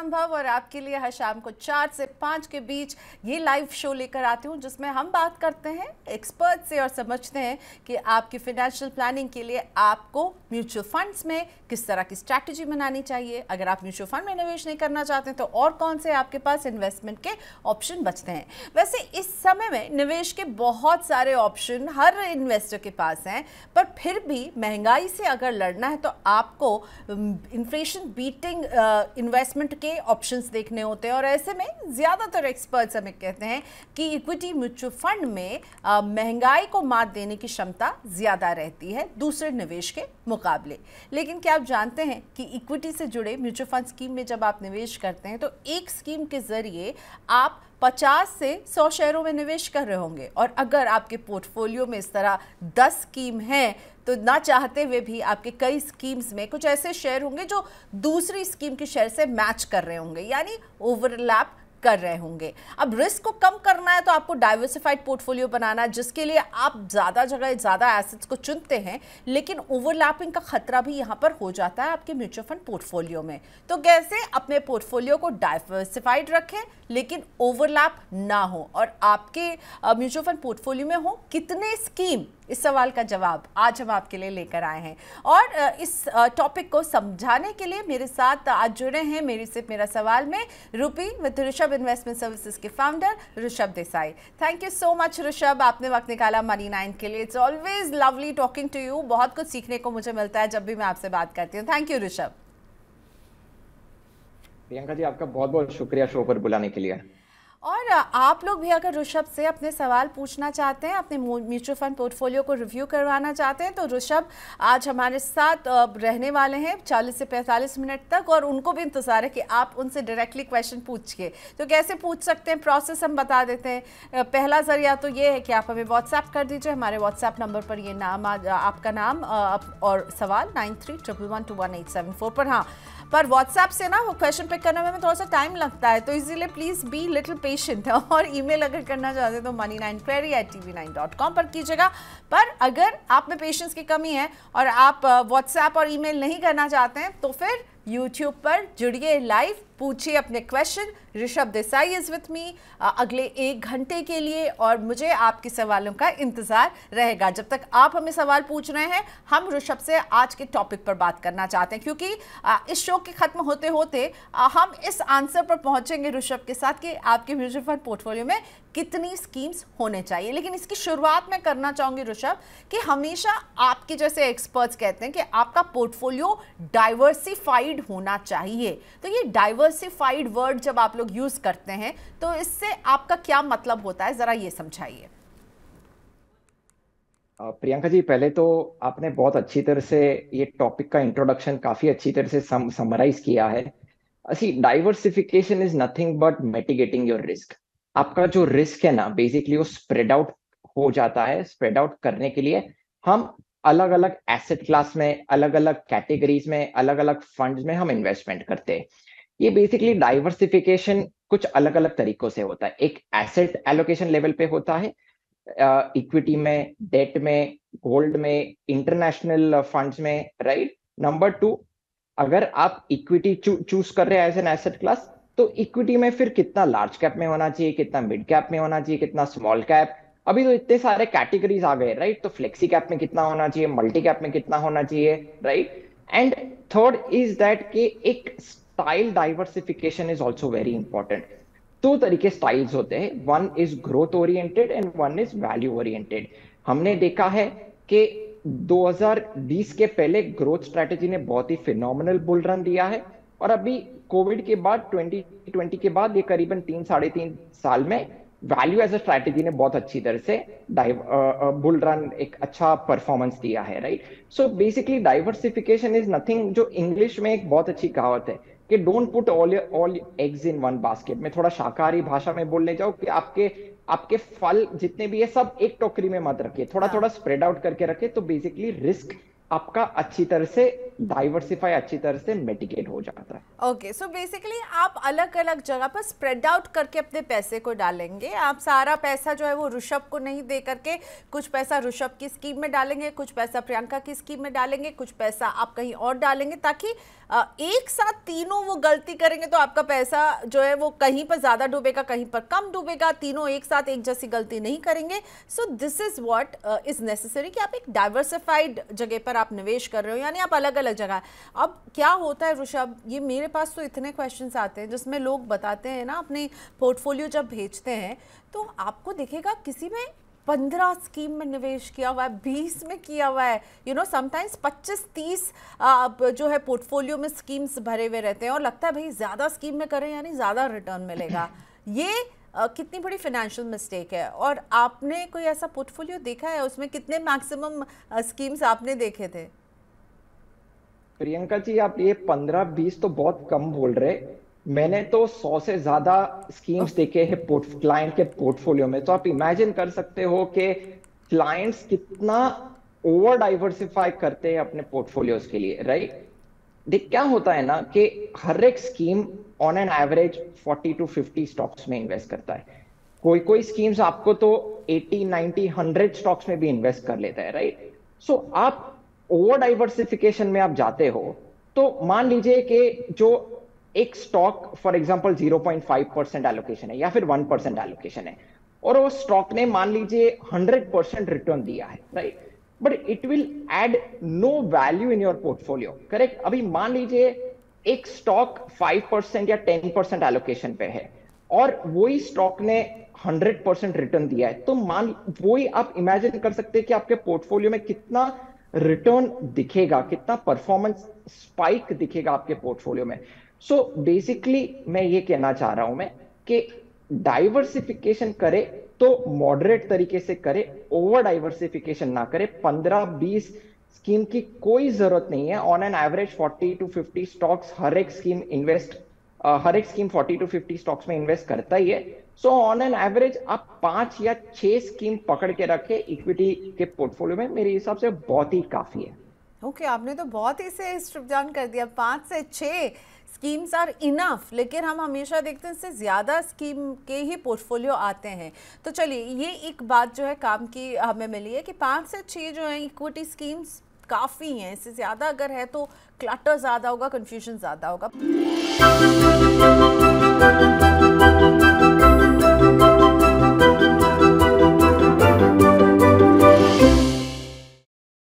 संभव और आपके लिए हर शाम को 4 से 5 के बीच ये लाइव शो लेकर आती हूँ जिसमें हम बात करते हैं एक्सपर्ट से और समझते हैं कि आपकी फाइनेंशियल प्लानिंग के लिए आपको म्यूचुअल फंड्स में किस तरह की स्ट्रैटेजी बनानी चाहिए। अगर आप म्यूचुअल फंड में निवेश नहीं करना चाहते हैं तो और कौन से आपके पास इन्वेस्टमेंट के ऑप्शन बचते हैं। वैसे इस समय में निवेश के बहुत सारे ऑप्शन हर इन्वेस्टर के पास हैं, पर फिर भी महंगाई से अगर लड़ना है तो आपको इन्फ्लेशन बीटिंग इन्वेस्टमेंट के ऑप्शंस देखने होते हैं और ऐसे में ज़्यादातर एक्सपर्ट्स हमें कहते हैं कि इक्विटी म्यूचुअल फंड में महंगाई को मात देने की क्षमता ज़्यादा रहती है दूसरे निवेश के मुकाबले। लेकिन क्या आप जानते हैं कि इक्विटी से जुड़े म्यूचुअल फंड स्कीम में जब आप निवेश करते हैं तो एक स्कीम के ज़रिए आप 50 से 100 शेयरों में निवेश कर रहे होंगे और अगर आपके पोर्टफोलियो में इस तरह 10 स्कीम हैं तो ना चाहते हुए भी आपके कई स्कीम्स में कुछ ऐसे शेयर होंगे जो दूसरी स्कीम के शेयर से मैच कर रहे होंगे, यानी ओवरलैप कर रहे होंगे। अब रिस्क को कम करना है तो आपको डाइवर्सिफाइड पोर्टफोलियो बनाना है जिसके लिए आप ज़्यादा जगह ज़्यादा एसेट्स को चुनते हैं, लेकिन ओवरलैपिंग का खतरा भी यहाँ पर हो जाता है आपके म्यूचुअल फंड पोर्टफोलियो में। तो कैसे अपने पोर्टफोलियो को डाइवर्सिफाइड रखें लेकिन ओवरलैप ना हो और आपके म्यूचुअल फंड पोर्टफोलियो में हो कितने स्कीम, इस सवाल का जवाब आज हम आपके लिए लेकर आए हैं। और इस टॉपिक को समझाने के लिए मेरे साथ आज जुड़े हैं मेरी सिर्फ मेरा सवाल में rupee with Rishabh investment services के founder Rishabh Desai. Thank you so much Rishabh, आपने वक्त निकाला मनी 9 के लिए। It's always lovely talking to you, बहुत कुछ सीखने को मुझे मिलता है जब भी मैं आपसे बात करती हूँ। Thank you Rishabh. प्रियंका जी, आपका बहुत बहुत शुक्रिया शो पर बुलाने के लिए। और आप लोग भी अगर ऋषभ से अपने सवाल पूछना चाहते हैं, अपने म्यूचुअल फंड पोर्टफोलियो को रिव्यू करवाना चाहते हैं तो ऋषभ आज हमारे साथ रहने वाले हैं 40 से 45 मिनट तक और उनको भी इंतज़ार है कि आप उनसे डायरेक्टली क्वेश्चन पूछिए। तो कैसे पूछ सकते हैं, प्रोसेस हम बता देते हैं। पहला ज़रिया तो ये है कि आप हमें व्हाट्सएप कर दीजिए, हमारे व्हाट्सएप नंबर पर ये नाम आपका नाम और सवाल 9311121874 पर। हाँ, पर व्हाट्सएप से ना वो क्वेश्चन पिक करने में थोड़ा सा टाइम लगता है तो इसीलिए प्लीज़ बी लिटिल पेशेंट। और ईमेल अगर करना चाहते हैं तो money9query@tv9.com पर कीजिएगा। पर अगर आप में पेशेंस की कमी है और आप व्हाट्सएप और ईमेल नहीं करना चाहते हैं तो फिर यूट्यूब पर जुड़िए, लाइव पूछिए अपने question. Rishabh Desai is with me अगले 1 घंटे के लिए और मुझे आपके सवालों का इंतजार रहेगा। जब तक आप हमें सवाल पूछ रहे हैं हम ऋषभ से आज के टॉपिक पर बात करना चाहते हैं क्योंकि इस शो के खत्म होते होते हम इस आंसर पर पहुंचेंगे ऋषभ के साथ कि आपके म्यूचुअल फंड पोर्टफोलियो में कितनी स्कीम्स होने चाहिए। लेकिन इसकी शुरुआत मैं करना चाहूंगी ऋषभ कि हमेशा आपके जैसे एक्सपर्ट्स कहते हैं कि आपका पोर्टफोलियो डाइवर्सिफाइड होना चाहिए। तो ये डाइवर्सिफाइड वर्ड जब आप लोग यूज करते हैं तो इससे आपका क्या मतलब होता है, जरा ये समझाइए। प्रियंका जी, पहले तो आपने बहुत अच्छी तरह से ये टॉपिक का इंट्रोडक्शन काफी अच्छी तरह से समराइज किया है। Diversification is nothing but mitigating your risk. आपका जो रिस्क है ना बेसिकली वो स्प्रेड आउट हो जाता है। स्प्रेड आउट करने के लिए हम अलग अलग एसेट क्लास में, अलग अलग कैटेगरीज में, अलग अलग फंड्स में हम इन्वेस्टमेंट करते हैं। ये बेसिकली डाइवर्सिफिकेशन कुछ अलग अलग तरीकों से होता है। एक एसेट एलोकेशन लेवल पे होता है, इक्विटी में, डेट में, गोल्ड में, इंटरनेशनल फंड्स में, राइट। नंबर 2, अगर आप इक्विटी चूज कर रहे हैं एज एन एसेट क्लास तो इक्विटी में फिर कितना लार्ज कैप में होना चाहिए, कितना मिड कैप में होना चाहिए, कितना स्मॉल कैप। अभी तो इतने सारे कैटेगरीज आ गए, राइट। तो फ्लेक्सी कैप में कितना होना चाहिए, मल्टी कैप में कितना होना चाहिए, right. And third is that कि एक style diversification is also very important. 2 तरीके स्टाइल्स होते हैं, one is growth oriented and one is value oriented. हमने देखा है कि 2020 के पहले ग्रोथ स्ट्रेटेजी ने बहुत ही फिनोमिनल बुल रन दिया है और अभी कोविड के बाद 2020 के बाद ये करीबन 3-3.5 साल में वैल्यू एज अ स्ट्रैटेजी ने बहुत अच्छी तरह से बुल रन एक अच्छा परफॉर्मेंस दिया है, right. So basically diversification is nothing, जो इंग्लिश में एक बहुत अच्छी कहावत है कि don't put all eggs in one basket. में थोड़ा शाकाहारी भाषा में बोलने जाओ कि आपके फल जितने भी है सब एक टोकरी में मत रखिए, थोड़ा थोड़ा स्प्रेड आउट करके रखे तो बेसिकली रिस्क आपका अच्छी तरह से डाइवर्सिफाई अच्छी तरह से मिटिगेट हो जाता है। ओके, सो बेसिकली आप अलग अलग जगह पर स्प्रेड आउट करके अपने पैसे को डालेंगे। आप सारा पैसा जो है वो ऋषभ को नहीं दे करके कुछ पैसा ऋषभ की स्कीम में डालेंगे, कुछ पैसा प्रियंका की स्कीम में डालेंगे, कुछ पैसा आप कहीं और डालेंगे, ताकि एक साथ तीनों वो गलती करेंगे तो आपका पैसा जो है वो कहीं पर ज़्यादा डूबेगा, कहीं पर कम डूबेगा। तीनों एक साथ एक जैसी गलती नहीं करेंगे। So this is what is necessary कि आप एक डाइवर्सिफाइड जगह पर आप निवेश कर रहे हो, यानी आप अलग अलग जगह। अब क्या होता है ऋषभ, ये मेरे पास तो इतने क्वेश्चंस आते हैं जिसमें लोग बताते हैं ना, अपने पोर्टफोलियो जब भेजते हैं तो आपको दिखेगा किसी में 15 स्कीम में निवेश किया हुआ है, 20 में किया हुआ है, यू नो समटाइम्स 25-30 जो है पोर्टफोलियो में स्कीम्स भरे हुए रहते हैं और लगता है भाई ज़्यादा स्कीम में करें यानी ज़्यादा रिटर्न मिलेगा। ये कितनी बड़ी फाइनेंशियल मिस्टेक है। और आपने कोई ऐसा पोर्टफोलियो देखा है, उसमें कितने मैक्सिमम स्कीम्स आपने देखे थे? प्रियंका जी, आप ये 15-20 तो बहुत कम बोल रहे। मैंने तो 100 से ज्यादा स्कीम्स देखे हैं क्लाइंट के पोर्टफोलियो में। तो आप इमेजिन कर सकते हो कि क्लाइंट्स कितना ओवर डाइवर्सिफाई करते हैं अपने पोर्टफोलियोज के लिए, राइट। देख क्या होता है ना कि हर एक scheme on an average 40 to 50 stocks में इन्वेस्ट करता है। कोई कोई स्कीम्स आपको तो 80, 90, 100 स्टॉक्स में भी इन्वेस्ट कर लेता है, राइट। सो आप ओवर डाइवर्सिफिकेशन में आप जाते हो तो मान लीजिए कि जो एक स्टॉक फॉर एग्जांपल 0.5% एलोकेशन है या फिर 1% एलोकेशन है और वो स्टॉक ने मान लीजिए 100% रिटर्न दिया है, right, but it will add no value in your portfolio, correct. अभी मान लीजिए एक स्टॉक 5% या 10% एलोकेशन पे है और वही स्टॉक ने 100% रिटर्न दिया है, तो मान वही आप इमेजिन कर सकते हैं कि आपके पोर्टफोलियो में कितना रिटर्न दिखेगा, कितना परफॉर्मेंस स्पाइक दिखेगा आपके पोर्टफोलियो में। सो बेसिकली मैं ये कहना चाह रहा हूं मैं कि डाइवर्सिफिकेशन करे तो मॉडरेट तरीके से करे, ओवर डाइवर्सिफिकेशन ना करे। 15-20 स्कीम की कोई जरूरत नहीं है। On an average 40 to 50 stocks हर एक स्कीम 40 to 50 स्टॉक्स में इन्वेस्ट करता ही है। सो ऑन एन एवरेज आप 5 या 6 स्कीम पकड़ के रखे इक्विटी के पोर्टफोलियो में, मेरे हिसाब से बहुत ही काफी है। ओके, आपने तो बहुत ही से स्ट्रिप डाउन कर दिया। 5 से 6 स्कीम्स आर इनफ, लेकिन हम हमेशा देखते हैं इससे ज़्यादा स्कीम के ही पोर्टफोलियो आते हैं। तो चलिए, ये एक बात जो है काम की हमें मिली है कि 5 से 6 जो है इक्विटी स्कीम्स काफ़ी हैं। इससे ज़्यादा अगर है तो क्लटर ज़्यादा होगा, कन्फ्यूजन ज़्यादा होगा।